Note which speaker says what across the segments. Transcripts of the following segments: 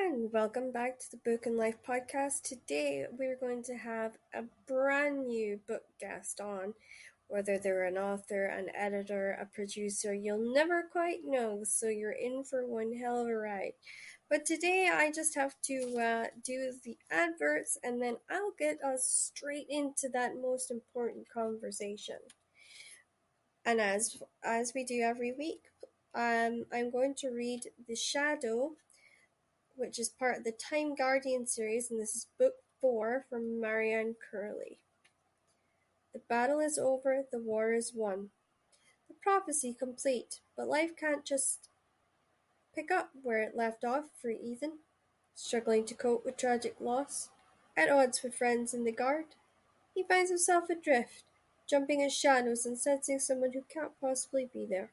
Speaker 1: and welcome back to the Book and Life podcast. Today we're going to have a brand new book guest on. Whether they're an author, an editor, a producer, you'll never quite know, so you're in for one hell of a ride. But today I just have to do the adverts and then I'll get us straight into that most important conversation. And as we do every week, I'm going to read The Shadow, which is part of the Time Guardian series, and this is book 4 from Marianne Curley. The battle is over, the war is won. The prophecy complete, but life can't just pick up where it left off for Ethan, struggling to cope with tragic loss. At odds with friends in the guard, he finds himself adrift, jumping in shadows and sensing someone who can't possibly be there.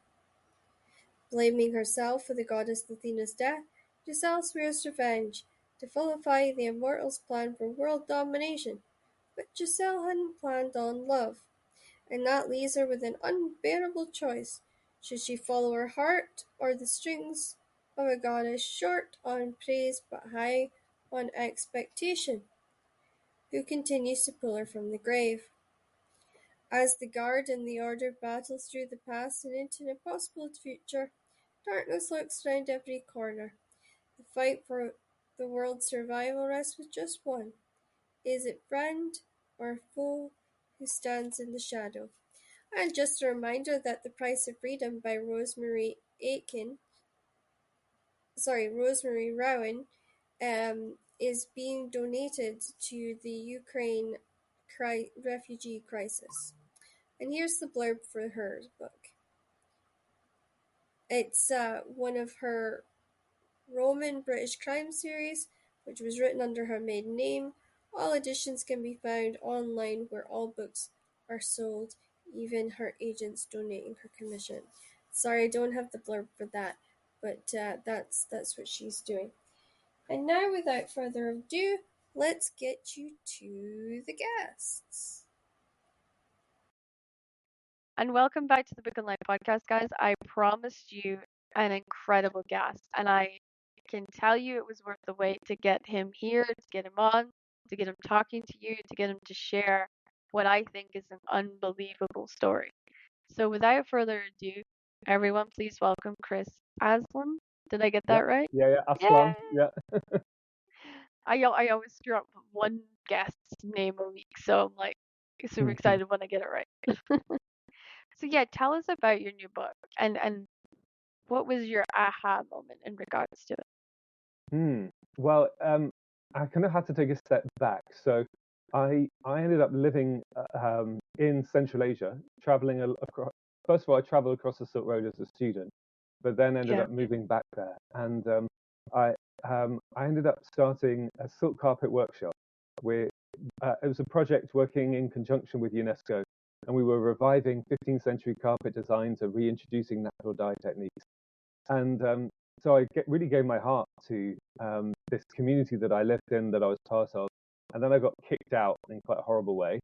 Speaker 1: Blaming herself for the goddess Athena's death, Giselle swears revenge, to vilify the Immortals' plan for world domination. But Giselle hadn't planned on love, and that leaves her with an unbearable choice. Should she follow her heart, or the strings of a goddess short on praise but high on expectation, who continues to pull her from the grave? As the Guard and the Order battle through the past and into an impossible future, darkness lurks round every corner. The fight for the world's survival rests with just one. Is it friend or foe who stands in the shadow? And just a reminder that The Price of Freedom by Rosemary Rowan, is being donated to the Ukraine refugee crisis. And here's the blurb for her book. It's one of her Roman British crime series, which was written under her maiden name. All editions can be found online where all books are sold, even her agents donating her commission. Sorry, I don't have the blurb for that, but that's what she's doing. And now, without further ado, let's get you to the guests.
Speaker 2: And welcome back to the Book and Life podcast, guys. I promised you an incredible guest, and I can tell you it was worth the wait to get him here, to get him on, to get him talking to you, to get him to share what I think is an unbelievable story. So without further ado, everyone, please welcome Chris Aslan. Did I get that right?
Speaker 3: Yeah, Aslan. Yeah.
Speaker 2: I always screw up one guest's name a week, so I'm like super excited when I get it right. So yeah, tell us about your new book and what was your aha moment in regards to it?
Speaker 3: Well, I kind of had to take a step back. So I ended up living in Central Asia, traveling across. First of all, I traveled across the Silk Road as a student, but then ended up moving back there, and I ended up starting a silk carpet workshop. It was a project working in conjunction with UNESCO, and we were reviving 15th century carpet designs and reintroducing natural dye techniques. And so I really gave my heart to this community that I lived in, that I was part of. And then I got kicked out in quite a horrible way.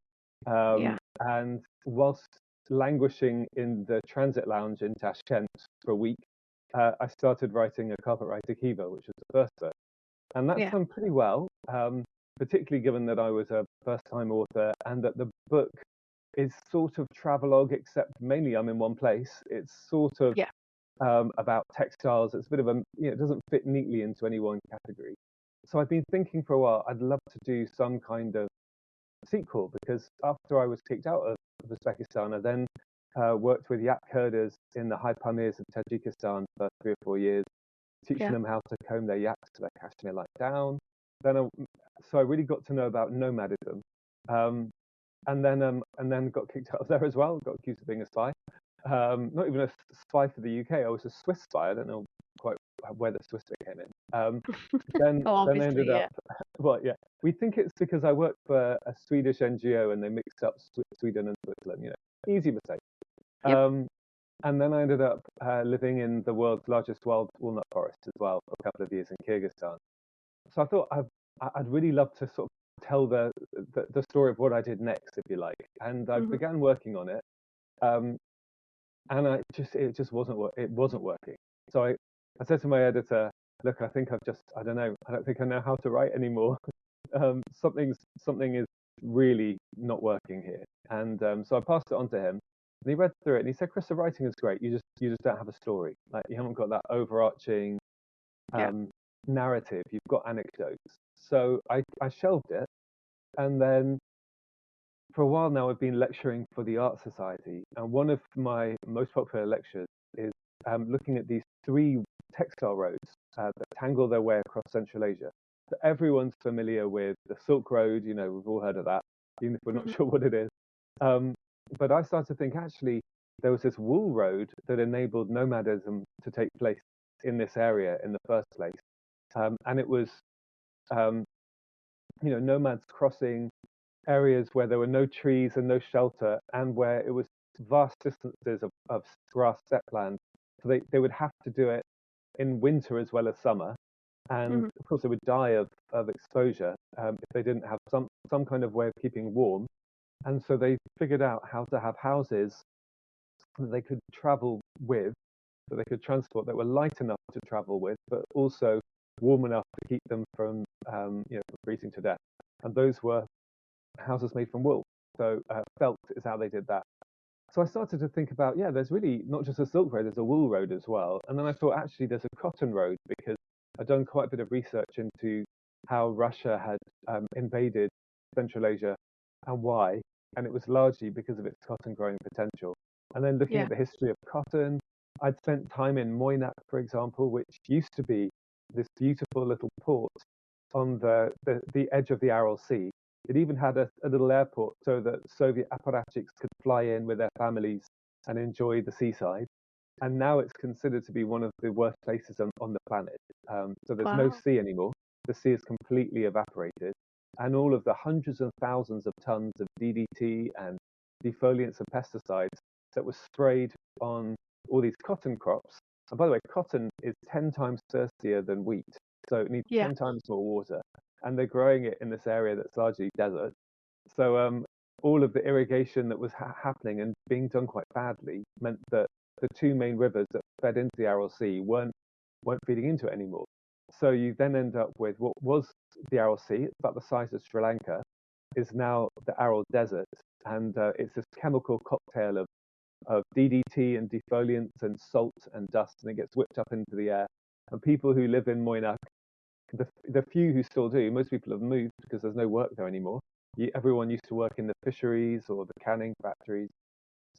Speaker 3: And whilst languishing in the transit lounge in Tashkent for a week, I started writing a carpet writer Kiva, which was the first book. And that's done pretty well, particularly given that I was a first-time author and that the book is sort of travelogue, except mainly I'm in one place. It's sort of about textiles. It's a bit of a, it doesn't fit neatly into any one category. So I've been thinking for a while, I'd love to do some kind of sequel, because after I was kicked out of Uzbekistan, I then worked with yak herders in the high Pamirs of Tajikistan for 3 or 4 years, teaching them how to comb their yaks to their cashmere like down. So I really got to know about nomadism. And then got kicked out of there as well, got accused of being a spy. Not even a spy for the UK, I was a Swiss spy. I don't know quite where the Swiss bit came in. Then I ended up, we think it's because I worked for a Swedish NGO and they mixed up Sweden and Switzerland, easy mistake. And then I ended up living in the world's largest wild walnut forest as well for a couple of years in Kyrgyzstan. So I thought I'd really love to sort of tell the story of what I did next, if you like. And I began working on it, and it just wasn't working. So I said to my editor, look, I think I don't know, I don't think I know how to write anymore. Something is really not working here. And so I passed it on to him, and he read through it, and he said, Chris, the writing is great. You just don't have a story. Like, you haven't got that overarching
Speaker 2: Yeah.
Speaker 3: narrative. You've got anecdotes. So I shelved it, and then for a while now, I've been lecturing for the Art Society, and one of my most popular lectures is looking at these three textile roads that tangle their way across Central Asia. So everyone's familiar with the Silk Road, we've all heard of that, even if we're not
Speaker 2: Hmm.
Speaker 3: sure what it is. Um, but I started to think actually there was this wool road that enabled nomadism to take place in this area in the first place. And it was, um, nomads crossing areas where there were no trees and no shelter, and where it was vast distances of grass steppe land. So they would have to do it in winter as well as summer. And
Speaker 2: Hmm.
Speaker 3: of course, they would die of exposure if they didn't have some kind of way of keeping warm. And so they figured out how to have houses that they could travel with, that they could transport, that were light enough to travel with, but also warm enough to keep them from freezing to death. And those were houses made from wool. So felt is how they did that. So I started to think about, yeah, there's really not just a silk road, there's a wool road as well. And then I thought, actually, there's a cotton road, because I'd done quite a bit of research into how Russia had invaded Central Asia and why. And it was largely because of its cotton growing potential. And then looking
Speaker 2: Yeah.
Speaker 3: at the history of cotton, I'd spent time in Moynak, for example, which used to be this beautiful little port on the edge of the Aral Sea. It even had a little airport so that Soviet apparatchiks could fly in with their families and enjoy the seaside. And now it's considered to be one of the worst places on the planet. So there's no
Speaker 2: Wow.
Speaker 3: sea anymore. The sea is completely evaporated. And all of the hundreds and thousands of tons of DDT and defoliants and pesticides that were sprayed on all these cotton crops. And by the way, cotton is 10 times thirstier than wheat. So it needs
Speaker 2: Yeah.
Speaker 3: 10 times more water. And they're growing it in this area that's largely desert. So all of the irrigation that was happening and being done quite badly meant that the two main rivers that fed into the Aral Sea weren't feeding into it anymore. So you then end up with what was the Aral Sea, it's about the size of Sri Lanka, is now the Aral Desert, and it's this chemical cocktail of DDT and defoliants and salt and dust, and it gets whipped up into the air. And people who live in Moynak, the few who still do, most people have moved because there's no work there anymore. Everyone used to work in the fisheries or the canning factories.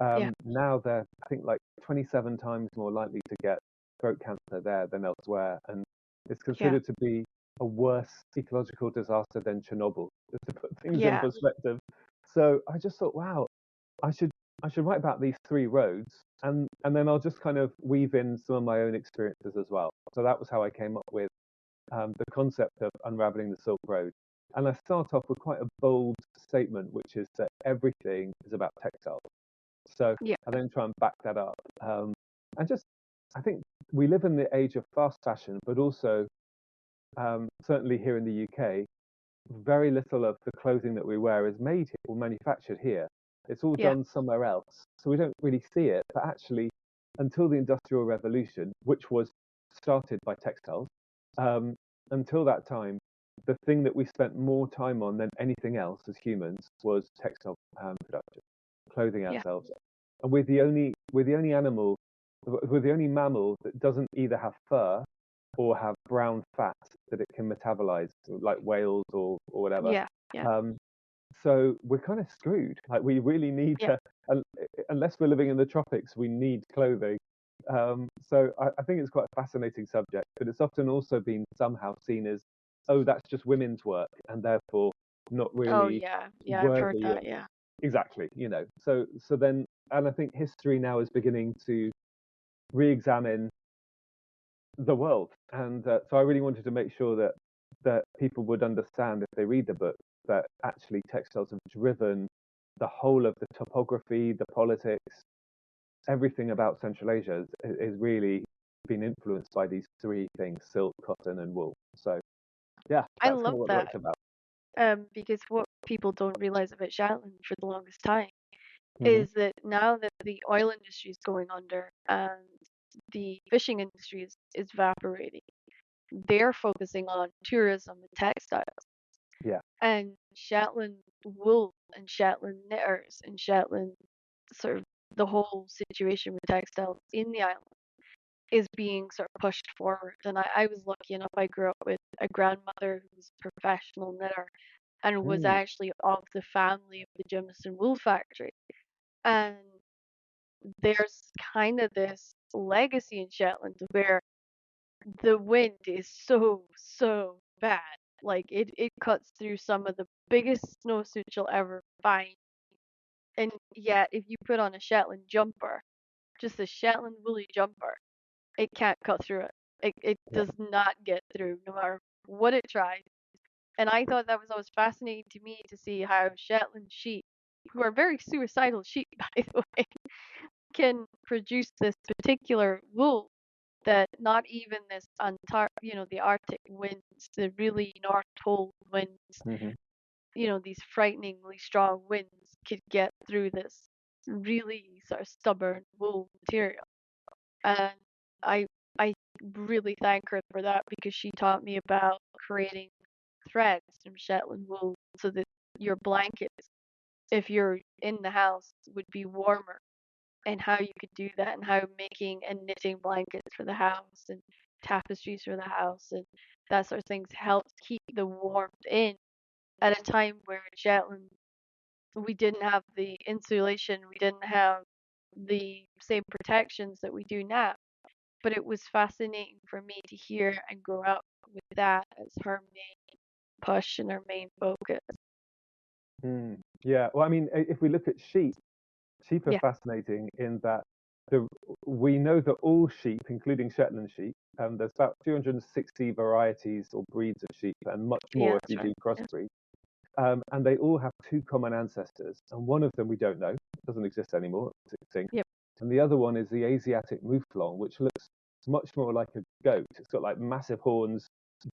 Speaker 2: Yeah.
Speaker 3: Now they're, I think, like 27 times more likely to get throat cancer there than elsewhere, and it's
Speaker 2: Yeah.
Speaker 3: considered to be a worse ecological disaster than Chernobyl, just to put things in
Speaker 2: Yeah.
Speaker 3: perspective. So I just thought, wow, I should I should write about these three roads, and then I'll just kind of weave in some of my own experiences as well. So that was how I came up with the concept of unraveling the Silk Road. And I start off with quite a bold statement, which is that everything is about textiles. So
Speaker 2: Yeah.
Speaker 3: I then try and back that up. And just, I think we live in the age of fast fashion, but also, certainly here in the UK, very little of the clothing that we wear is made here or manufactured here. It's all
Speaker 2: Yeah.
Speaker 3: done somewhere else. So we don't really see it. But actually, until the Industrial Revolution, which was started by textiles, um, until that time, the thing that we spent more time on than anything else as humans was textile production, clothing
Speaker 2: Yeah.
Speaker 3: ourselves. And we're the only mammal that doesn't either have fur or have brown fat that it can metabolize, like whales or whatever.
Speaker 2: Yeah. Yeah.
Speaker 3: Um, so we're kind of screwed. Like, we really need
Speaker 2: Yeah.
Speaker 3: to, unless we're living in the tropics, we need clothing. So I think it's quite a fascinating subject, but it's often also been somehow seen as, oh, that's just women's work, and therefore not
Speaker 2: Oh
Speaker 3: really
Speaker 2: yeah. Yeah. I've heard
Speaker 3: worthy of,
Speaker 2: that. Yeah.
Speaker 3: exactly. So then, and I think history now is beginning to re-examine the world. And so I really wanted to make sure that people would understand, if they read the book, that actually textiles have driven the whole of the topography, the politics, everything about Central Asia is really been influenced by these three things: silk, cotton, and wool. So yeah,
Speaker 2: I
Speaker 3: that's kind
Speaker 2: love
Speaker 3: of what the
Speaker 2: that.
Speaker 3: book's about.
Speaker 2: Because what people don't realize about Shetland for the longest time
Speaker 3: Hmm.
Speaker 2: is that now that the oil industry is going under and the fishing industry is evaporating, they're focusing on tourism and textiles.
Speaker 3: Yeah.
Speaker 2: And Shetland wool and Shetland knitters and Shetland sort of the whole situation with textiles in the island is being sort of pushed forward. And I was lucky enough, I grew up with a grandmother who was a professional knitter and was
Speaker 3: Mm.
Speaker 2: actually of the family of the Jameson wool factory. And there's kind of this legacy in Shetland where the wind is so bad. Like it cuts through some of the biggest snowsuits you'll ever find. And yet if you put on a Shetland jumper, just a Shetland woolly jumper, it can't cut through it. It
Speaker 3: Yeah.
Speaker 2: does not get through no matter what it tries. And I thought that was always fascinating to me to see how Shetland sheep, who are very suicidal sheep by the way, can produce this particular wool that not even this the Arctic winds, the really North Pole winds,
Speaker 3: Hmm.
Speaker 2: these frighteningly strong winds could get through this really sort of stubborn wool material. And I I really thank her for that because she taught me about creating threads from Shetland wool so that your blankets, if you're in the house, would be warmer and how you could do that and how making and knitting blankets for the house and tapestries for the house and that sort of things helped keep the warmth in at a time where in Shetland we didn't have the insulation, we didn't have the same protections that we do now. But it was fascinating for me to hear and grow up with that as her main push and her main focus.
Speaker 3: Mm. Yeah. Well, I mean, if we look at sheep are
Speaker 2: Yeah,
Speaker 3: fascinating in that the we know that all sheep, including Shetland sheep, there's about 260 varieties or breeds of sheep, and much
Speaker 2: yeah,
Speaker 3: more if
Speaker 2: that's
Speaker 3: you
Speaker 2: right.
Speaker 3: do
Speaker 2: Yeah,
Speaker 3: crossbreed. And they all have two common ancestors, and one of them we don't know, doesn't exist anymore, it's extinct.
Speaker 2: yep,
Speaker 3: And the other one is the Asiatic mouflon, which looks much more like a goat. It's got like massive horns,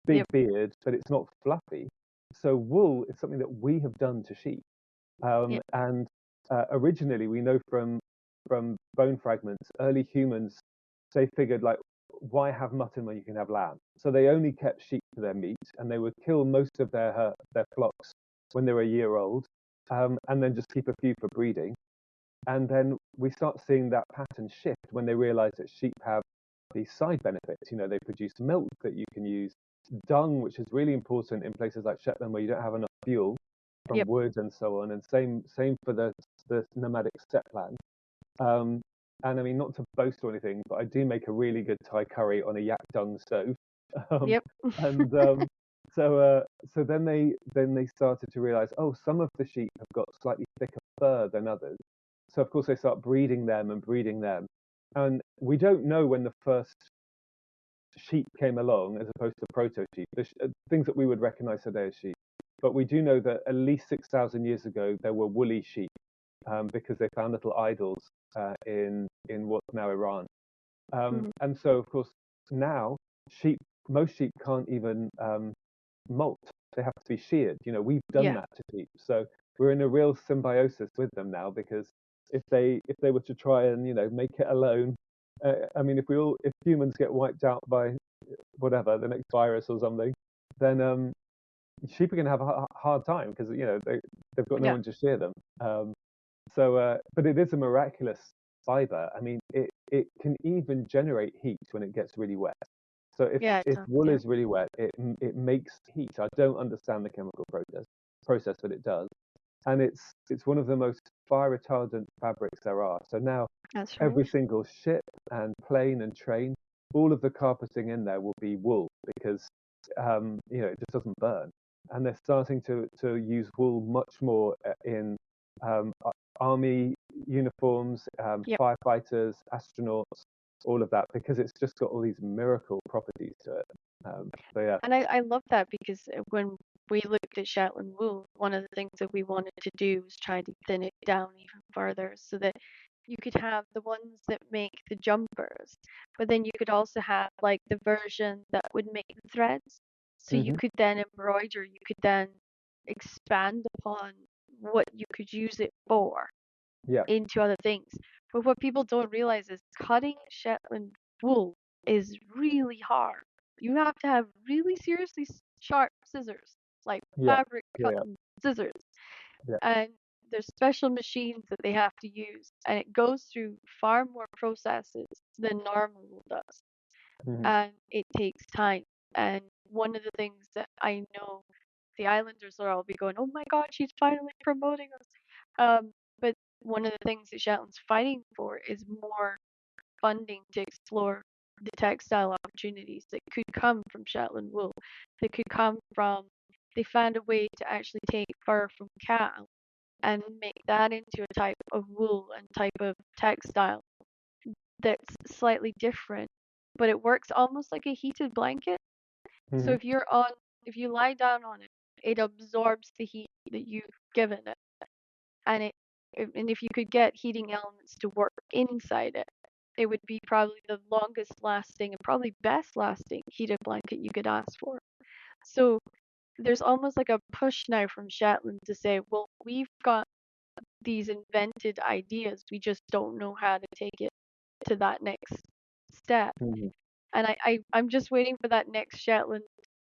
Speaker 3: big
Speaker 2: yep,
Speaker 3: beard, but it's not fluffy. So wool is something that we have done to sheep.
Speaker 2: yep,
Speaker 3: And originally, we know from bone fragments, early humans they figured like, why have mutton when you can have lamb? So they only kept sheep for their meat, and they would kill most of their flocks when they were a year old, and then just keep a few for breeding. And then we start seeing that pattern shift when they realize that sheep have these side benefits. You know, they produce milk that you can use, dung, which is really important in places like Shetland where you don't have enough fuel from
Speaker 2: yep,
Speaker 3: wood and so on. And same for the nomadic steppe. Um, and I mean, not to boast or anything, but I do make a really good Thai curry on a yak dung stove. Um,
Speaker 2: yep,
Speaker 3: and so so then they started to realize, oh, some of the sheep have got slightly thicker fur than others. So of course they start breeding them and breeding them. And we don't know when the first sheep came along as opposed to proto sheep, things that we would recognize today as sheep. But we do know that at least 6,000 years ago there were woolly sheep because they found little idols in what's now Iran.
Speaker 2: mhm,
Speaker 3: And so, of course, now sheep, most sheep can't even molt. They have to be sheared. You know, we've done
Speaker 2: yeah,
Speaker 3: that to sheep, so we're in a real symbiosis with them now. Because if they were to try and make it alone, I mean, if humans get wiped out by whatever the next virus or something, then sheep are going to have a hard time because they've got no
Speaker 2: yeah,
Speaker 3: one to shear them. But it is a miraculous fiber. I mean, it can even generate heat when it gets really wet. So
Speaker 2: yeah, it
Speaker 3: if
Speaker 2: does.
Speaker 3: wool
Speaker 2: Yeah,
Speaker 3: is really wet, it makes heat. I don't understand the chemical process, but it does, and it's one of the most fire retardant fabrics there are. So now
Speaker 2: that's right.
Speaker 3: every single ship and plane and train, all of the carpeting in there will be wool because it just doesn't burn. And they're starting to use wool much more in army uniforms,
Speaker 2: Yep.
Speaker 3: firefighters, astronauts, all of that because it's just got all these miracle properties to it. So yeah.
Speaker 2: And I love that because when we looked at Shetland wool, one of the things that we wanted to do was try to thin it down even further so that you could have the ones that make the jumpers, but then you could also have like the version that would make the threads. So you
Speaker 3: Hmm.
Speaker 2: could then embroider, you could then expand upon what you could use it for
Speaker 3: Yeah.
Speaker 2: into other things. But what people don't realize is cutting Shetland wool is really hard. you have to have really seriously sharp scissors, like
Speaker 3: Yeah.
Speaker 2: fabric
Speaker 3: Yeah.
Speaker 2: cutting scissors.
Speaker 3: Yeah.
Speaker 2: And there's special machines that they have to use, and it goes through far more processes than normal wool does.
Speaker 3: Hmm.
Speaker 2: And it takes time. And one of the things that I know the Islanders will all be going, oh my God, she's finally promoting us. But one of the things that Shetland's fighting for is more funding to explore the textile opportunities that could come from Shetland wool, that could come from, they found a way to actually take fur from cow and make that into a type of wool and type of textile that's slightly different, but it works almost like a heated blanket. So
Speaker 3: Hmm.
Speaker 2: if you lie down on it, it absorbs the heat that you've given it, and and if you could get heating elements to work inside it, it would be probably the longest lasting and probably best lasting heated blanket you could ask for. So there's almost like a push now from Shetland to say, well, we've got these invented ideas, we just don't know how to take it to that next step.
Speaker 3: Hmm.
Speaker 2: And I'm just waiting for that next Shetland,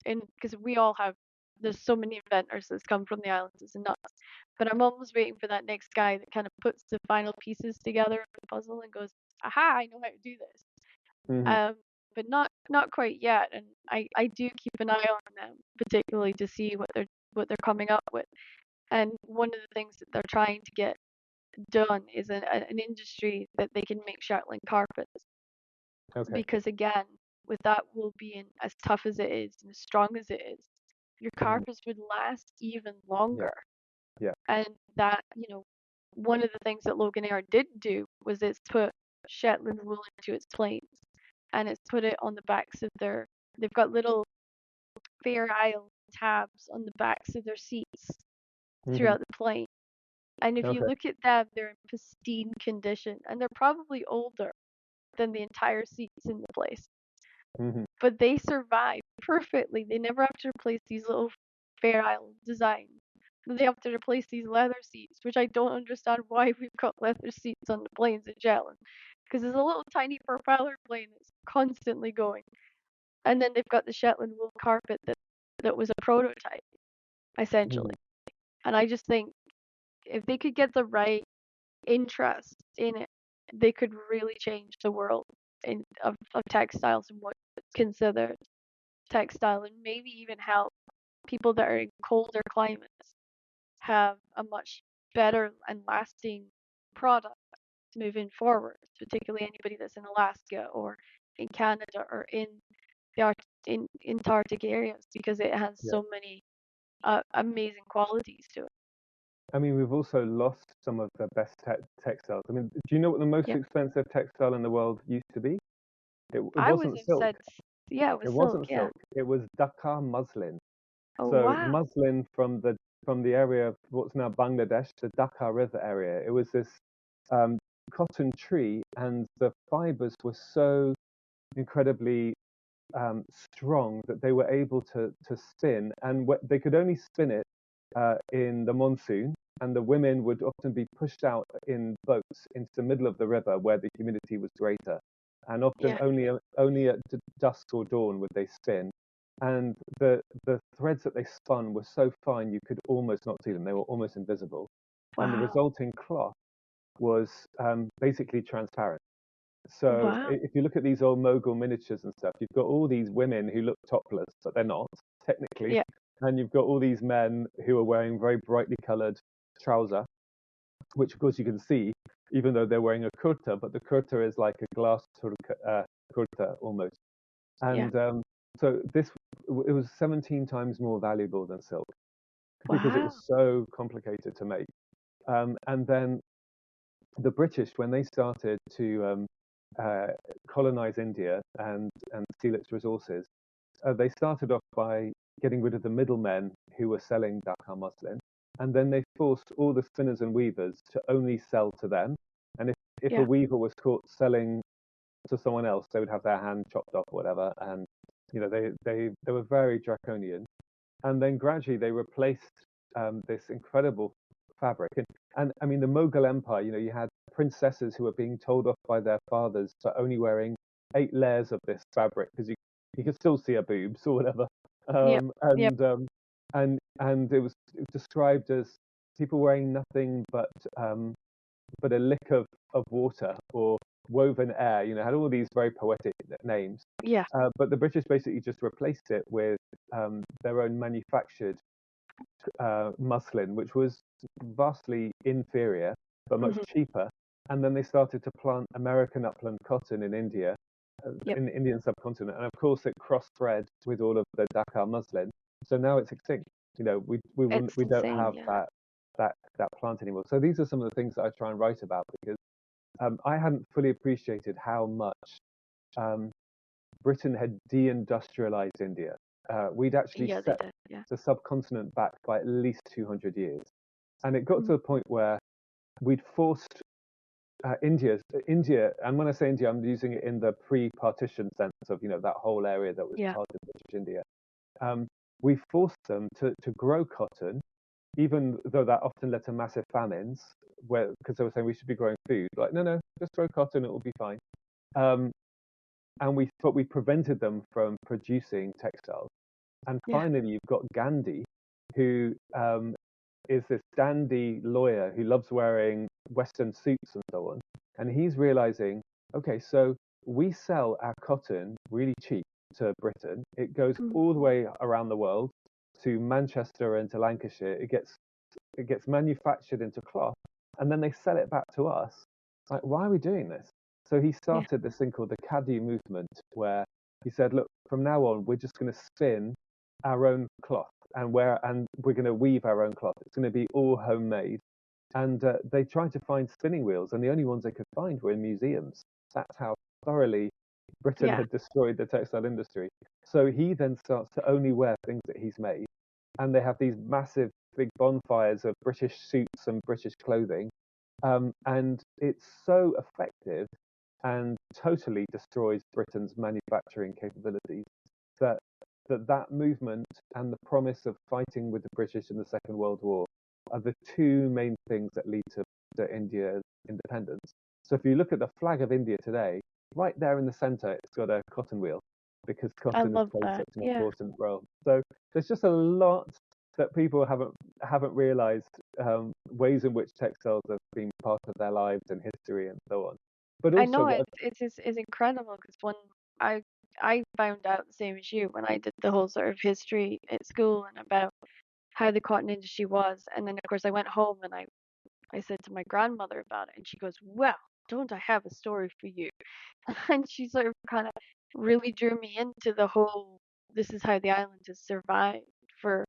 Speaker 2: and because we all have, there's so many inventors that's come from the islands, it's nuts. But I'm almost waiting for that next guy that kind of puts the final pieces together of the puzzle and goes, aha, I know how to do this.
Speaker 3: Hmm.
Speaker 2: Um, but not quite yet, and I do keep an eye on them, particularly to see what they're coming up with. And one of the things that they're trying to get done is an industry that they can make Shetland carpets,
Speaker 3: Okay.
Speaker 2: because again, with that wool being as tough as it is and as strong as it is, your
Speaker 3: Hmm.
Speaker 2: carpets would last even
Speaker 3: Yeah.
Speaker 2: longer.
Speaker 3: Yeah.
Speaker 2: And that, one of the things that Logan Air did do was it's put Shetland wool into its planes, and it's put it on the backs of they've got little Fair Isle tabs on the backs of their seats
Speaker 3: Hmm.
Speaker 2: throughout the plane. And if you
Speaker 3: Okay.
Speaker 2: look at them, they're in pristine condition, and they're probably older than the entire seats in the place.
Speaker 3: Hmm.
Speaker 2: But they survive perfectly. They never have to replace these little Fair Isle designs. They have to replace these leather seats, which I don't understand why we've got leather seats on the planes in Shetland. Because there's a little tiny propeller plane that's constantly going. And then they've got the Shetland wool carpet that was a prototype, essentially.
Speaker 3: Hmm.
Speaker 2: And I just think if they could get the right interest in it, they could really change the world of textiles and what's considered textile, and maybe even help people that are in colder climates have a much better and lasting product moving forward, particularly anybody that's in Alaska or in Canada or in in Antarctic areas, because it has
Speaker 3: Yeah.
Speaker 2: so many amazing qualities to it.
Speaker 3: I mean, we've also lost some of the best textiles. I mean, do you know what the most
Speaker 2: Yep.
Speaker 3: expensive textile in the world used to be? It
Speaker 2: I would
Speaker 3: wasn't
Speaker 2: have
Speaker 3: silk.
Speaker 2: said, yeah, it
Speaker 3: It
Speaker 2: was silk,
Speaker 3: wasn't
Speaker 2: yeah.
Speaker 3: silk. It was Dhaka muslin.
Speaker 2: Oh,
Speaker 3: So
Speaker 2: wow.
Speaker 3: muslin from the area of what's now Bangladesh, the Dhaka River area. It was this um, cotton tree, and the fibers were so incredibly strong that they were able to spin, and they could only spin it in the monsoon, and the women would often be pushed out in boats into the middle of the river where the humidity was greater, and often
Speaker 2: Yeah.
Speaker 3: only at dusk or dawn would they spin. And the threads that they spun were so fine you could almost not see them; they were almost invisible, and the
Speaker 2: Wow.
Speaker 3: resulting cloth was basically transparent. So
Speaker 2: Wow.
Speaker 3: if you look at these old Mogul miniatures and stuff, you've got all these women who look topless, but they're not technically,
Speaker 2: Yeah.
Speaker 3: and you've got all these men who are wearing very brightly coloured trouser, which of course you can see, even though they're wearing a kurta, but the kurta is like a glass sort of kurta almost.
Speaker 2: Yeah.
Speaker 3: And so it was 17 times more valuable than silk because it
Speaker 2: Wow.
Speaker 3: was so complicated to make. And then the British, when they started to uh, colonize India and steal its resources, they started off by getting rid of the middlemen who were selling Dhaka muslin, and then they forced all the spinners and weavers to only sell to them. And if a
Speaker 2: Yeah.
Speaker 3: weaver was caught selling to someone else, they would have their hand chopped off or whatever. And they were very draconian. And then gradually they replaced this incredible fabric. And I mean, the Mughal Empire, you had princesses who were being told off by their fathers for only wearing 8 layers of this fabric because you could still see her boobs or whatever.
Speaker 2: Yep.
Speaker 3: Um,
Speaker 2: Yep.
Speaker 3: and um, and it was described as people wearing nothing but a lick of water or woven air. Had all these very poetic names.
Speaker 2: Yeah.
Speaker 3: But the British basically just replaced it with their own manufactured muslin, which was vastly inferior but much
Speaker 2: Hmm.
Speaker 3: cheaper. And then they started to plant American upland cotton in India,
Speaker 2: Yep.
Speaker 3: in the Indian subcontinent, and of course it cross-bred with all of the Dhaka muslin. So now it's extinct.
Speaker 2: It's
Speaker 3: We don't
Speaker 2: insane.
Speaker 3: have
Speaker 2: Yeah.
Speaker 3: that plant anymore. So these are some of the things that I try and write about because I hadn't fully appreciated how much um, Britain had deindustrialized India. We'd actually
Speaker 2: Yeah, they
Speaker 3: set
Speaker 2: did. Yeah.
Speaker 3: the subcontinent back by at least 200 years. And it got
Speaker 2: Mhm.
Speaker 3: to the point where we'd forced India, and when I say India, I'm using it in the pre-partition sense of, that whole area that was
Speaker 2: Yeah.
Speaker 3: part of British India. Um, we forced them to grow cotton, even though that often led to massive famines, because they were saying we should be growing food. Like, no, just grow cotton, it will be fine. Um, but we prevented them from producing textiles. And
Speaker 2: Yeah.
Speaker 3: finally, you've got Gandhi, who is this dandy lawyer who loves wearing Western suits and so on. And he's realizing, okay, so we sell our cotton really cheap to Britain. It goes
Speaker 2: Mhm.
Speaker 3: all the way around the world to Manchester and to Lancashire. It gets manufactured into cloth, and then they sell it back to us. Like, why are we doing this? So he
Speaker 2: Yeah.
Speaker 3: started this thing called the Khadi movement, where he said, look, from now on, we're just going to spin our own cloth and we're going to weave our own cloth. It's going to be all homemade. And they tried to find spinning wheels, and the only ones they could find were in museums. That's how thoroughly Britain
Speaker 2: Yeah.
Speaker 3: had destroyed the textile industry. So he then starts to only wear things that he's made, and they have these massive big bonfires of British suits and British clothing, and it's so effective and totally destroys Britain's manufacturing capabilities that that movement and the promise of fighting with the British in the Second World War are the two main things that lead to India's independence. So if you look at the flag of India today, right there in the center, it's got a cotton wheel because
Speaker 2: I
Speaker 3: cotton has
Speaker 2: love
Speaker 3: played
Speaker 2: that.
Speaker 3: such an
Speaker 2: Yeah.
Speaker 3: important role. So there's just a lot that people haven't realized, ways in which textiles have been part of their lives and history and so on. But
Speaker 2: I
Speaker 3: also
Speaker 2: know
Speaker 3: that,
Speaker 2: it's incredible because when I I found out the same as you when I did the whole sort of history at school and about how the cotton industry was, and then of course I went home and I said to my grandmother about it, and she goes, "Well, don't I have a story for you?" And she sort of kind of really drew me into the whole. This is how the island has survived for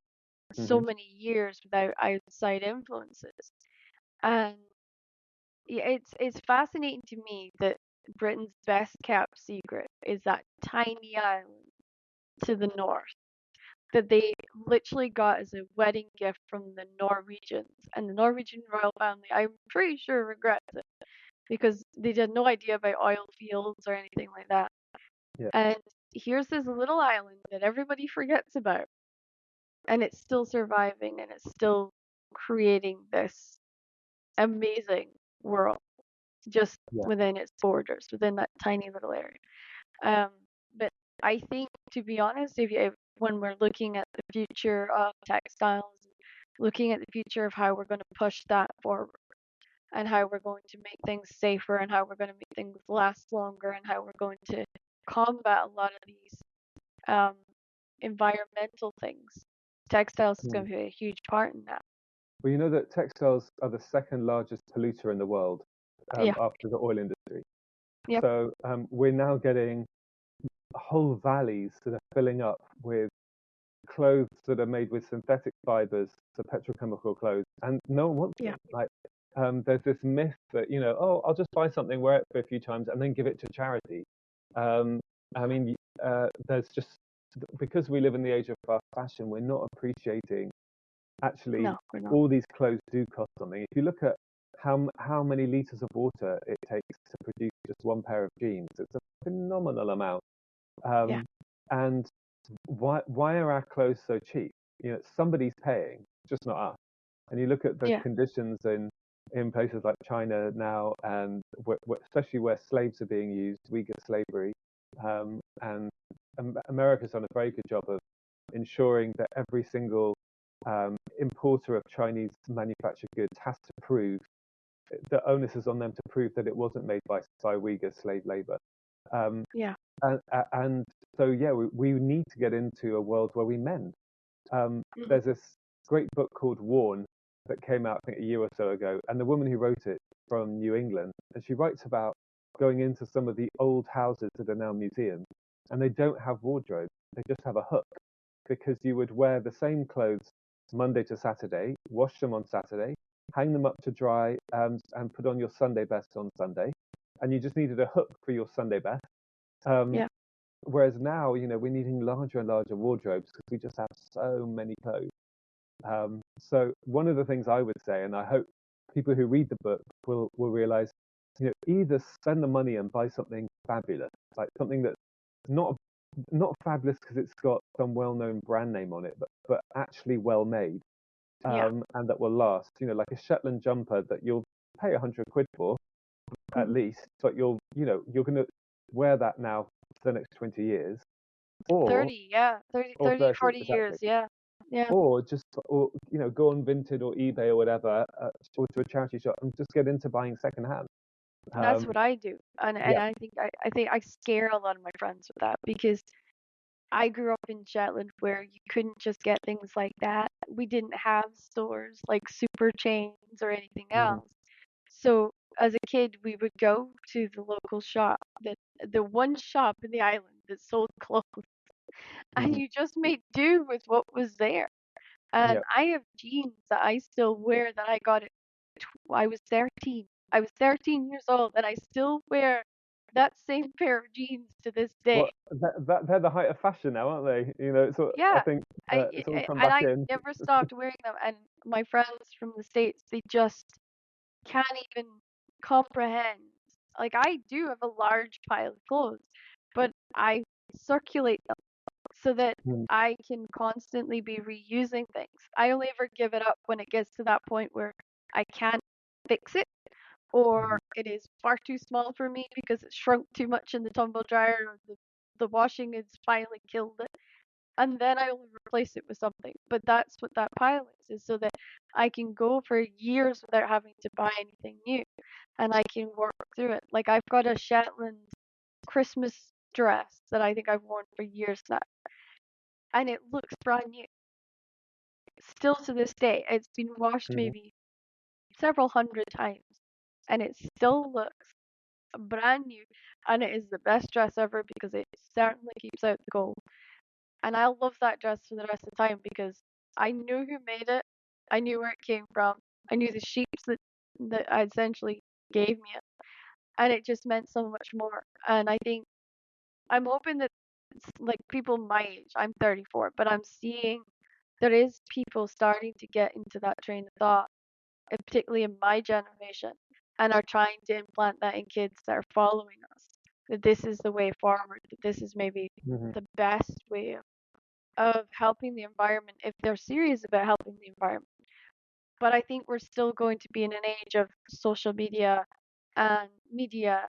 Speaker 2: so
Speaker 3: hmm
Speaker 2: many years without outside influences, and yeah, it's fascinating to me that Britain's best kept secret is that tiny island to the north that they literally got as a wedding gift from the Norwegians. And the Norwegian royal family, I'm pretty sure, regrets it because they had no idea about oil fields or anything like that.
Speaker 3: yeah,
Speaker 2: And here's this little island that everybody forgets about, and it's still surviving and it's still creating this amazing world just
Speaker 3: yeah,
Speaker 2: within its borders, within that tiny little area. Um, but I think, to be honest, if when we're looking at the future of textiles, looking at the future of how we're going to push that forward, and how we're going to make things safer, and how we're going to make things last longer, and how we're going to combat a lot of these um, environmental things, textiles is
Speaker 3: mm.
Speaker 2: going to be a huge part in that.
Speaker 3: Well, you know that textiles are the second largest polluter in the world,
Speaker 2: Yeah.
Speaker 3: after the oil industry.
Speaker 2: Yep.
Speaker 3: So we're now getting whole valleys that are filling up with clothes that are made with synthetic fibers, so petrochemical clothes, and no one wants
Speaker 2: Yeah.
Speaker 3: them. Like, there's this myth that, oh, I'll just buy something, wear it for a few times, and then give it to charity. Um, I mean, there's just, because we live in the age of fast fashion, we're not appreciating actually
Speaker 2: No, we're not.
Speaker 3: all these clothes do cost something. If you look at how many liters of water it takes to produce just one pair of jeans, it's a phenomenal amount.
Speaker 2: Yeah.
Speaker 3: Um, and why are our clothes so cheap? Somebody's paying, just not us. And you look at the
Speaker 2: Yeah.
Speaker 3: conditions in places like China now, and especially where slaves are being used, Uyghur slavery. and America's done a very good job of ensuring that every single importer of Chinese manufactured goods has to prove the onus is on them to prove that it wasn't made by Uyghur slave labor. Um,
Speaker 2: Yeah.
Speaker 3: and so, yeah, we need to get into a world where we mend.
Speaker 1: Mhm.
Speaker 3: There's this great book called Worn that came out, I think, a year or so ago, and the woman who wrote it from New England, and she writes about going into some of the old houses that are now museums, and they don't have wardrobes; they just have a hook, because you would wear the same clothes Monday to Saturday, wash them on Saturday, hang them up to dry, and put on your Sunday best on Sunday, and you just needed a hook for your Sunday best. Um,
Speaker 2: Yeah.
Speaker 3: Whereas now, we're needing larger and larger wardrobes because we just have so many clothes. So one of the things I would say, and I hope people who read the book will realize, either spend the money and buy something fabulous, like something that's not not fabulous because it's got some well-known brand name on it, but actually well made,
Speaker 2: Yeah.
Speaker 3: and that will last. Like a Shetland jumper that you'll pay 100 quid for at
Speaker 2: Mhm.
Speaker 3: least, but you're going to wear that now for the next 20 years, or
Speaker 2: 30, yeah. 30,
Speaker 3: or
Speaker 2: 30,
Speaker 3: 30
Speaker 2: 40
Speaker 3: exactly,
Speaker 2: years, yeah. Yeah.
Speaker 3: or go on Vinted or eBay or whatever, or to a charity shop and just get into buying secondhand.
Speaker 2: That's
Speaker 3: Um,
Speaker 2: what I do. And
Speaker 3: yeah.
Speaker 2: I think I scare a lot of my friends with that because I grew up in Shetland where you couldn't just get things like that. We didn't have stores like super chains or anything
Speaker 3: Mhm,
Speaker 2: else. So as a kid, we would go to the local shop, the one shop in the island that sold clothes, and
Speaker 3: mhm,
Speaker 2: you just made do with what was there. And
Speaker 3: yeah.
Speaker 2: I have jeans that I still wear that I got at I was 13. I was 13 years old and I still wear that same pair of jeans to this
Speaker 3: Well,
Speaker 2: day.
Speaker 3: they're the height of fashion now, aren't they? So I
Speaker 2: Yeah.
Speaker 3: think it's all come
Speaker 2: And
Speaker 3: back
Speaker 2: I
Speaker 3: in.
Speaker 2: never stopped wearing them. And my friends from the States, they just can't even comprehend. Like, I do have a large pile of clothes, but I circulate them so that
Speaker 3: Mm,
Speaker 2: I can constantly be reusing things. I only ever give it up when it gets to that point where I can't fix it or
Speaker 3: mhm,
Speaker 2: it is far too small for me because it's shrunk too much in the tumble dryer or the washing has finally killed it. And then I will replace it with something. But that's what that pile is so that I can go for years without having to buy anything new and I can work through it. Like I've got a Shetland Christmas dress that I think I've worn for years now and it looks brand new. Still to this day, it's been washed
Speaker 3: mhm,
Speaker 2: maybe several hundred times and it still looks brand new and it is the best dress ever because it certainly keeps out the cold. And I love that dress for the rest of the time because I knew who made it, I knew where it came from, I knew the sheeps that I essentially gave me it, and it just meant so much more. And I think I'm hoping that like people my age, I'm 34, but I'm seeing there is people starting to get into that train of thought, particularly in my generation, and are trying to implant that in kids that are following us. That this is the way forward, that this is maybe
Speaker 3: mhm,
Speaker 2: the best way of helping the environment if they're serious about helping the environment. But I think we're still going to be in an age of social media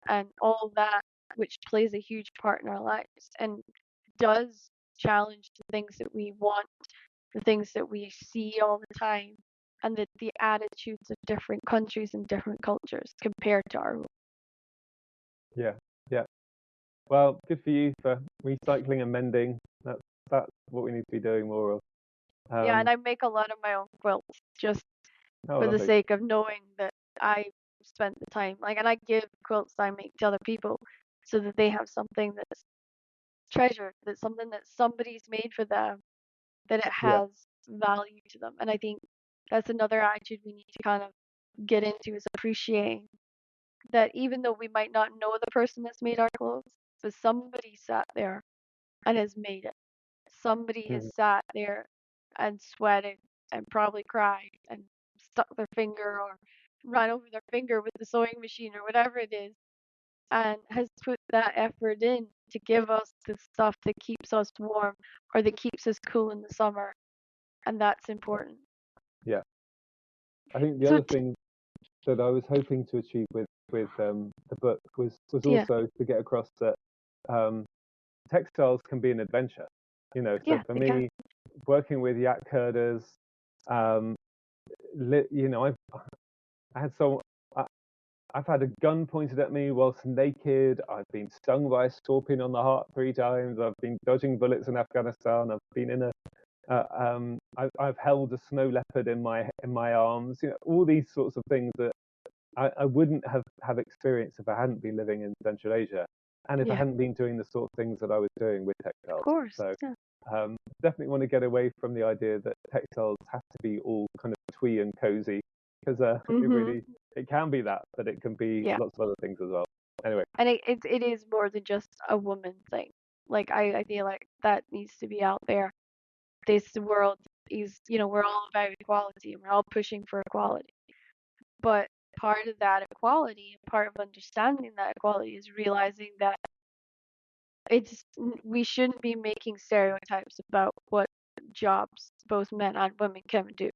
Speaker 2: and all that, which plays a huge part in our lives and does challenge the things that we want, the things that we see all the time, and the attitudes of different countries and different cultures compared to our own.
Speaker 3: yeah. Yeah. Well, good for you for recycling and mending. That's what we need to be doing more of.
Speaker 2: Yeah,
Speaker 3: Um,
Speaker 2: and I make a lot of my own quilts just
Speaker 3: oh,
Speaker 2: for the
Speaker 3: lovely.
Speaker 2: sake of knowing that I spent the time. Like, and I give quilts I make to other people so that they have something that's treasured, that's something that somebody's made for them, that it
Speaker 3: Yeah.
Speaker 2: has value to them. And I think that's another attitude we need to kind of get into is appreciating that even though we might not know the person that's made our clothes, but somebody sat there and has made it. Somebody has
Speaker 3: Mhm,
Speaker 2: sat there and sweated and probably cried and stuck their finger or run over their finger with the sewing machine or whatever it is and has put that effort in to give us the stuff that keeps us warm or that keeps us cool in the summer. And that's important.
Speaker 3: yeah. I think the
Speaker 2: So,
Speaker 3: other thing that I was hoping to achieve with the book was
Speaker 2: yeah,
Speaker 3: also to get across that textiles can be an adventure. So
Speaker 2: Yeah,
Speaker 3: for
Speaker 2: they can.
Speaker 3: me, working with yak herders, um, I had so I, I've had a gun pointed at me whilst naked. I've been stung by a scorpion on the heart 3 times. I've been dodging bullets in Afghanistan. I've been in a I've held a snow leopard in my arms. All these sorts of things that I wouldn't have experienced if I hadn't been living in Central Asia, and if I
Speaker 2: Yeah,
Speaker 3: hadn't been doing the sort of things that I was doing with
Speaker 2: of
Speaker 3: textiles.
Speaker 2: course.
Speaker 3: So
Speaker 2: Yeah.
Speaker 3: definitely want to get away from the idea that textiles have to be all kind of twee and cozy, because
Speaker 2: Mhm.
Speaker 3: it can be that, but it can be
Speaker 2: Yeah.
Speaker 3: lots of other things as well. Anyway,
Speaker 2: And it is more than just a woman thing. Like I feel like that needs to be out there. This world is, we're all about equality and we're all pushing for equality. But part of that equality and part of understanding that equality is realizing that we shouldn't be making stereotypes about what jobs both men and women can do.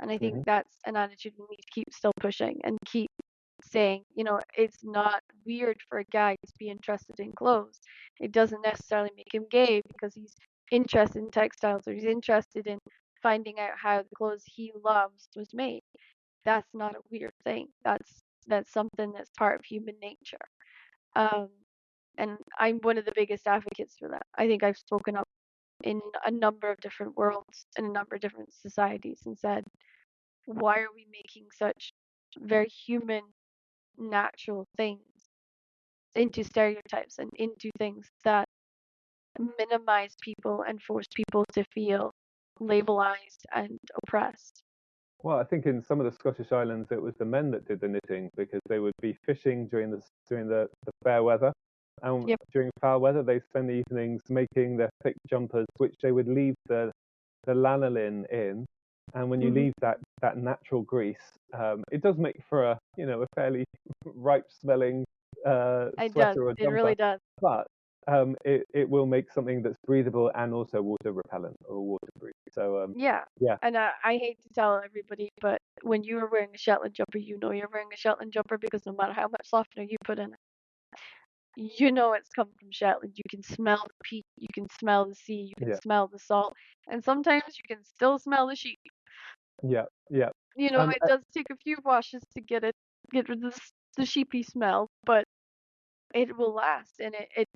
Speaker 2: And I think
Speaker 3: hmm
Speaker 2: that's an attitude we need to keep still pushing and keep saying, it's not weird for a guy to be interested in clothes. It doesn't necessarily make him gay because he's interested in textiles or he's interested in finding out how the clothes he loves was made. That's not a weird thing. That's something that's part of human nature. Um, and I'm one of the biggest advocates for that. I think I've spoken up in a number of different worlds in a number of different societies and said, why are we making such very human, natural things into stereotypes and into things that minimize people and force people to feel labelized and oppressed?
Speaker 3: well, I think in some of the Scottish islands it was the men that did the knitting, because they would be fishing during the fair weather, and
Speaker 2: Yep.
Speaker 3: during foul weather they spend the evenings making their thick jumpers, which they would leave the lanolin in, and when you
Speaker 2: Mhm.
Speaker 3: leave that natural grease, it does make for a fairly ripe smelling
Speaker 2: It does.
Speaker 3: sweater or
Speaker 2: It
Speaker 3: jumper,
Speaker 2: really does.
Speaker 3: but it will make something that's breathable and also water repellent or waterproof. So
Speaker 2: Yeah.
Speaker 3: yeah,
Speaker 2: And I hate to tell everybody, but when you are wearing a Shetland jumper, you know you're wearing a Shetland jumper because no matter how much softener you put in it, you know it's come from Shetland. You can smell the peat, you can smell the sea, you can
Speaker 3: yeah,
Speaker 2: smell the salt, and sometimes you can still smell the sheep.
Speaker 3: yeah, yeah.
Speaker 2: It does take a few washes to get rid of the sheepy smell, but it will last, and it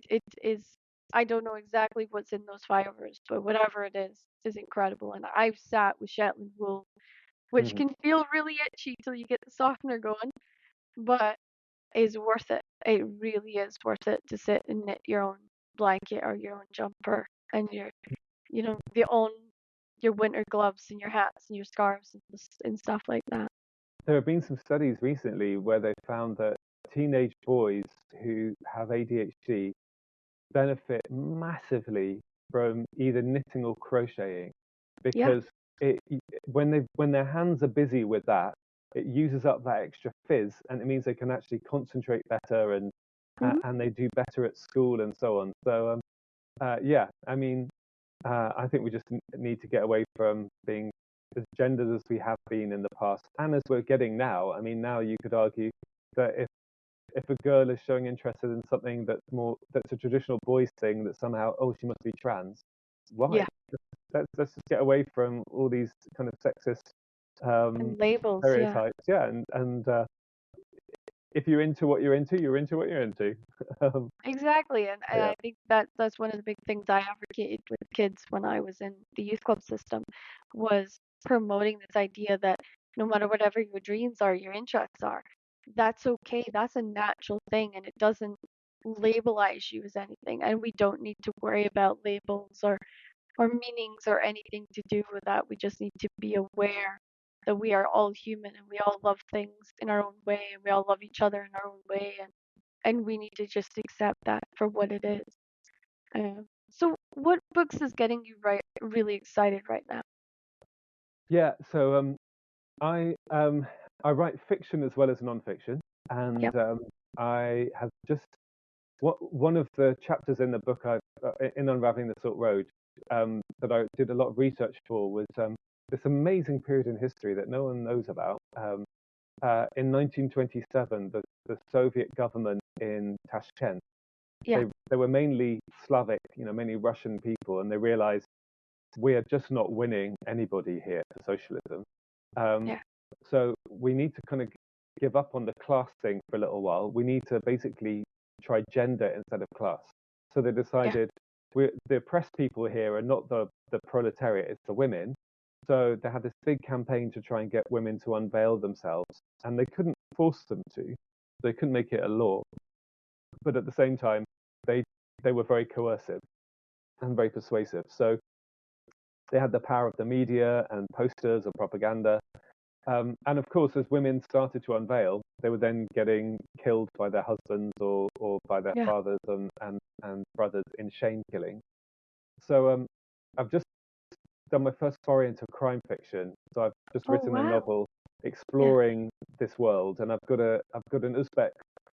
Speaker 2: is. I don't know exactly what's in those fibers, but whatever it is incredible. And I've sat with Shetland wool, which
Speaker 3: Mhm.
Speaker 2: can feel really itchy till you get the softener going, but is worth it. It really is worth it to sit and knit your own blanket or your own jumper and the own your winter gloves and your hats and your scarves and stuff like that.
Speaker 3: There have been some studies recently where they found that teenage boys who have ADHD benefit massively from either knitting or crocheting,
Speaker 2: Yeah.
Speaker 3: because it when their hands are busy with that, it uses up that extra fizz, and it means they can actually concentrate better,
Speaker 2: Mhm.
Speaker 3: and they do better at school and so on. So yeah, I mean, I think we just need to get away from being as gendered as we have been in the past, and as we're getting now. I mean, now you could argue that if a girl is showing interest in something that's a traditional boys thing, that somehow, oh, she must be trans. Why?
Speaker 2: Yeah.
Speaker 3: Let's just get away from all these kind of sexist um,
Speaker 2: And labels, yeah.
Speaker 3: stereotypes. Yeah, and if you're into what you're into, you're into what you're into. um,
Speaker 2: Exactly. And
Speaker 3: yeah.
Speaker 2: I think that's one of the big things I advocated with kids when I was in the youth club system was promoting this idea that no matter whatever your dreams are, your interests are, that's okay. That's a natural thing and it doesn't labelize you as anything. And we don't need to worry about labels or meanings or anything to do with that. We just need to be aware that we are all human and we all love things in our own way and we all love each other in our own way and we need to just accept that for what it is. So what books is getting you really excited right now?
Speaker 3: Yeah. So I write fiction as well as non-fiction,
Speaker 2: Yep.
Speaker 3: and I have just one of the chapters in the book in Unraveling the Silk Road, that I did a lot of research for, was this amazing period in history that no one knows about. In 1927, the Soviet government in Tashkent
Speaker 2: Yeah.
Speaker 3: they were mainly Slavic, mainly Russian people, and they realized we are just not winning anybody here for socialism. Um,
Speaker 2: Yeah.
Speaker 3: so we need to kind of give up on the class thing for a little while. We need to basically try gender instead of class. So they
Speaker 2: Yeah.
Speaker 3: decided the oppressed people here are not the proletariat, it's the women. So they had this big campaign to try and get women to unveil themselves, and they couldn't force them to. They couldn't make it a law, but at the same time, they they were very coercive and very persuasive. So they had the power of the media and posters and propaganda. And of course, as women started to unveil, they were then getting killed by their husbands or by their
Speaker 2: Yeah.
Speaker 3: fathers and brothers in shame killing. So I've just done my first foray into crime fiction. So I've just
Speaker 2: Oh
Speaker 3: written a
Speaker 2: wow.
Speaker 3: novel
Speaker 2: Yeah.
Speaker 3: exploring this world, and I've got an Uzbek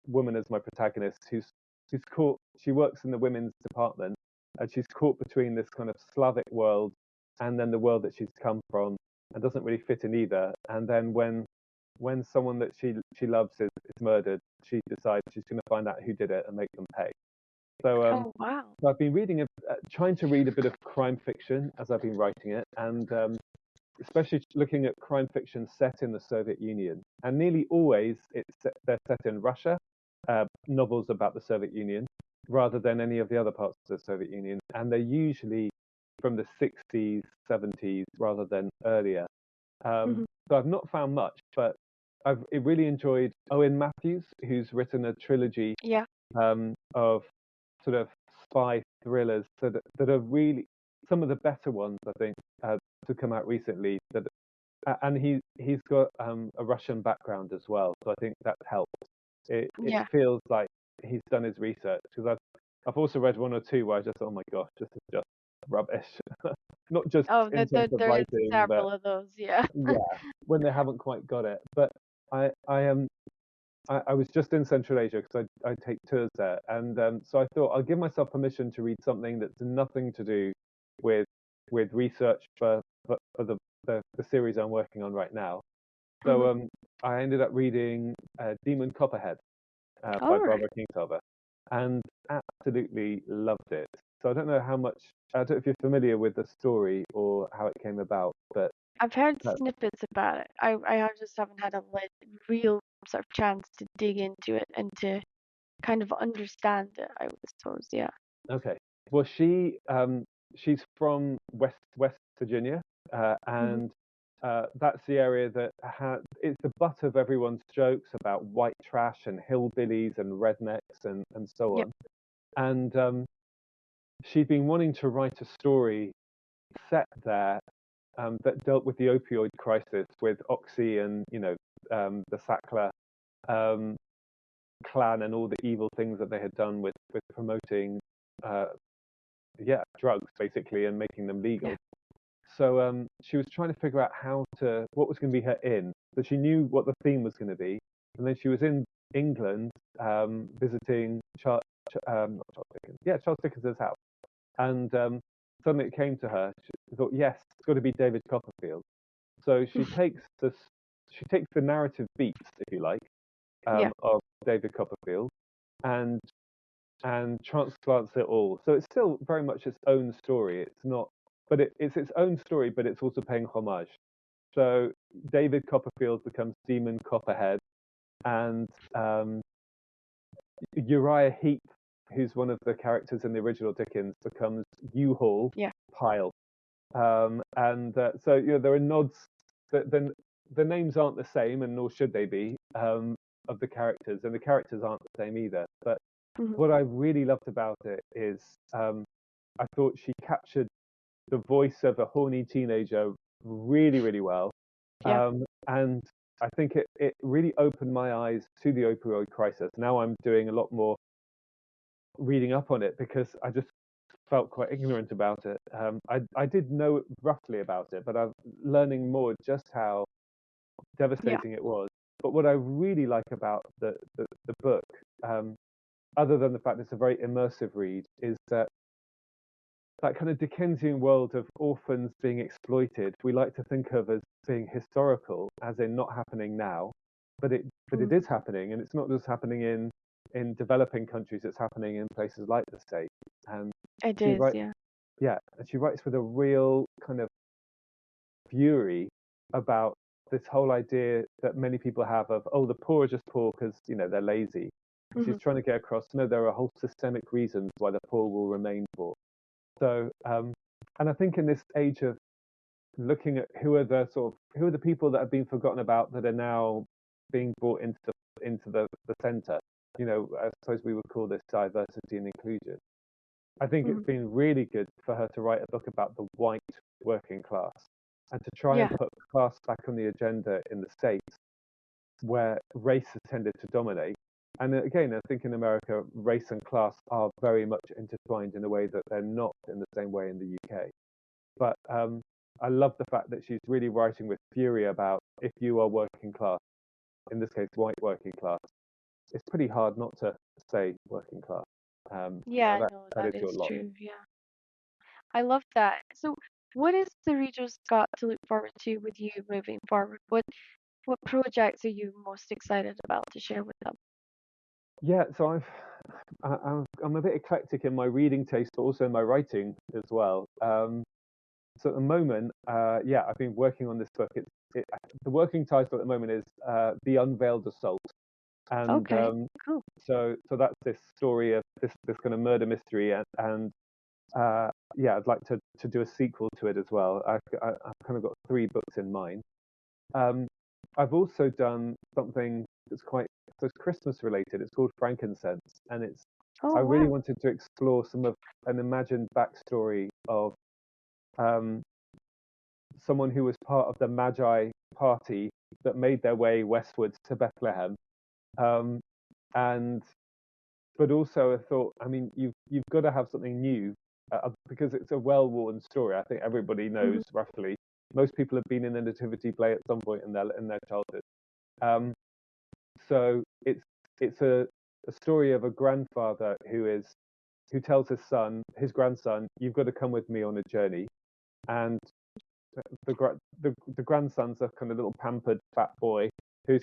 Speaker 3: woman as my protagonist who's caught. She works in the women's department, and she's caught between this kind of Slavic world and then the world that she's come from, and doesn't really fit in either. And then when someone that she loves is murdered, she decides she's going to find out who did it and make them pay. So
Speaker 2: Oh wow.
Speaker 3: so I've been trying to read a bit of crime fiction as I've been writing it, and especially looking at crime fiction set in the Soviet Union. And nearly always they're set in Russia, novels about the Soviet Union, rather than any of the other parts of the Soviet Union. And they're usually from the 60s, 70s, rather than earlier.
Speaker 2: Hmm.
Speaker 3: So I've not found much, but I've really enjoyed Owen Matthews, who's written a trilogy
Speaker 2: Yeah.
Speaker 3: of sort of spy thrillers that are really some of the better ones, I think, to come out recently. And he's got a Russian background as well, so I think that helps. It
Speaker 2: Yeah.
Speaker 3: feels like he's done his research, because I've also read one or two where I just, oh my gosh, this is just rubbish. Not just
Speaker 2: Oh,
Speaker 3: in terms of
Speaker 2: there is
Speaker 3: writing, but
Speaker 2: several of those. Yeah.
Speaker 3: yeah, when they haven't quite got it. But I am I was just in Central Asia because I take tours there, and so I thought I'll give myself permission to read something that's nothing to do with research for the series I'm working on right now.
Speaker 2: Hmm.
Speaker 3: So I ended up reading Demon Copperhead
Speaker 2: All
Speaker 3: by
Speaker 2: right.
Speaker 3: Barbara Kingsolver, and absolutely loved it. So I don't know how much. I don't know if you're familiar with the story or how it came about, but
Speaker 2: I've heard
Speaker 3: uh,
Speaker 2: snippets about it. Just haven't had a real sort of chance to dig into it and to kind of understand it, I would suppose. Yeah.
Speaker 3: okay. Well, she's from West Virginia,
Speaker 2: Hmm.
Speaker 3: and that's the area that it's the butt of everyone's jokes about white trash and hillbillies and rednecks and so
Speaker 2: Yep.
Speaker 3: on. And she'd been wanting to write a story set there that dealt with the opioid crisis, with Oxy and the Sackler um, clan and all the evil things that they had done with promoting uh, drugs basically and making them
Speaker 2: Yeah.
Speaker 3: legal. So she was trying to figure out what was going to be her in. So she knew what the theme was going to be, and then she was in England visiting not Charles Dickens, Charles Dickens's house, and suddenly it came to her. She thought, yes, it's got to be David Copperfield. So she takes the narrative beats, if you like,
Speaker 2: Yeah.
Speaker 3: of David Copperfield, and transplants it all. So it's still very much its own story. It's not, but it's its own story, but it's also paying homage. So David Copperfield becomes Demon Copperhead, and Uriah Heep, who's one of the characters in the original Dickens, becomes U-Haul
Speaker 2: Yeah.
Speaker 3: Pile. And so there are nods. The names aren't the same, and nor should they be, of the characters, and the characters aren't the same either. But
Speaker 2: Hmm.
Speaker 3: what I really loved about it is I thought she captured the voice of a horny teenager really, really well.
Speaker 2: Yeah.
Speaker 3: And I think it really opened my eyes to the opioid crisis. Now I'm doing a lot more reading up on it because I just felt quite ignorant about it. I did know roughly about it, but I'm learning more just how
Speaker 2: Yeah.
Speaker 3: devastating it was. But what I really like about the book, um, other than the fact it's a very immersive read, is that kind of Dickensian world of orphans being exploited, we like to think of as being historical, as in not happening now, but it
Speaker 2: Hmm.
Speaker 3: is happening, and it's not just happening in developing countries, it's happening in places like the States. And
Speaker 2: It
Speaker 3: she
Speaker 2: is,
Speaker 3: writes,
Speaker 2: yeah.
Speaker 3: yeah, and she writes with a real kind of fury about this whole idea that many people have of, oh, the poor are just poor because, they're lazy. And she's
Speaker 2: Hmm.
Speaker 3: trying to get across, no, there are whole systemic reasons why the poor will remain poor. So, and I think in this age of looking at who are the people that have been forgotten about that are now being brought into the center. I suppose we would call this diversity and inclusion. I think
Speaker 2: Hmm.
Speaker 3: it's been really good for her to write a book about the white working class and to try and
Speaker 2: Yeah.
Speaker 3: put class back on the agenda in the States where race has tended to dominate. And again, I think in America, race and class are very much intertwined in a way that they're not in the same way in the UK. But I love the fact that she's really writing with fury about if you are working class, in this case, white working class, it's pretty hard not to say working class.
Speaker 2: Yeah,
Speaker 3: That,
Speaker 2: no,
Speaker 3: that
Speaker 2: that
Speaker 3: is your
Speaker 2: is
Speaker 3: lot.
Speaker 2: true. Yeah. I love that. So, what is the readers got to look forward to with you moving forward? What projects are you most excited about to share with them?
Speaker 3: Yeah, so I'm a bit eclectic in my reading taste, but also in my writing as well. So at the moment, I've been working on this book. The working title at the moment is "The Unveiled Assault," and
Speaker 2: Okay, cool.
Speaker 3: so that's this story of this kind of murder mystery, and I'd like to do a sequel to it as well. I've kind of got 3 books in mind. Um, I've also done something that's Christmas related. It's called Frankincense, and I
Speaker 2: Oh,
Speaker 3: really
Speaker 2: wow.
Speaker 3: wanted to explore some of an imagined backstory of um, someone who was part of the Magi party that made their way westwards to Bethlehem. Um, and but also I thought, I mean, you've got to have something new because it's a well-worn story. I think everybody
Speaker 2: Hmm.
Speaker 3: knows roughly. Most people have been in a nativity play at some point in their childhood. Um, so it's a story of a grandfather who tells his grandson, you've got to come with me on a journey. And the grandson's a kind of little pampered fat boy who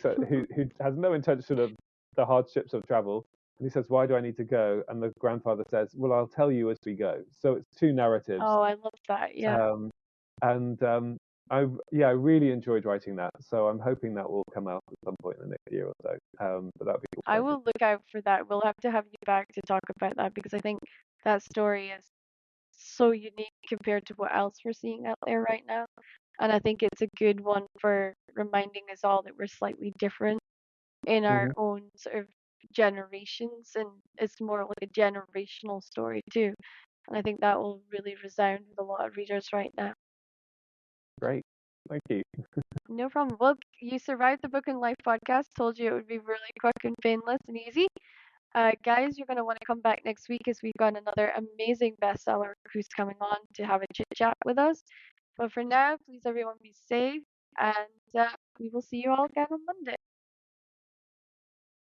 Speaker 3: has no intention of the hardships of travel. And he says, "Why do I need to go?" And the grandfather says, "Well, I'll tell you as we go." So it's 2 narratives,
Speaker 2: Oh, I love that. Yeah.
Speaker 3: um, and I really enjoyed writing that. So I'm hoping that will come out at some point in the next year or so. But that'd be cool
Speaker 2: I
Speaker 3: fun.
Speaker 2: will look out for that. We'll have to have you back to talk about that because I think that story is so unique compared to what else we're seeing out there right now. And I think it's a good one for reminding us all that we're slightly different in our
Speaker 3: Hmm.
Speaker 2: own sort of generations. And it's more like a generational story too. And I think that will really resound with a lot of readers right now.
Speaker 3: Great, thank you.
Speaker 2: No problem. Well, you survived the Book and Life podcast. Told you it would be really quick and painless and easy. Guys, you're going to want to come back next week as we've got another amazing bestseller who's coming on to have a chit chat with us. But for now, please everyone be safe and we will see you all again on Monday.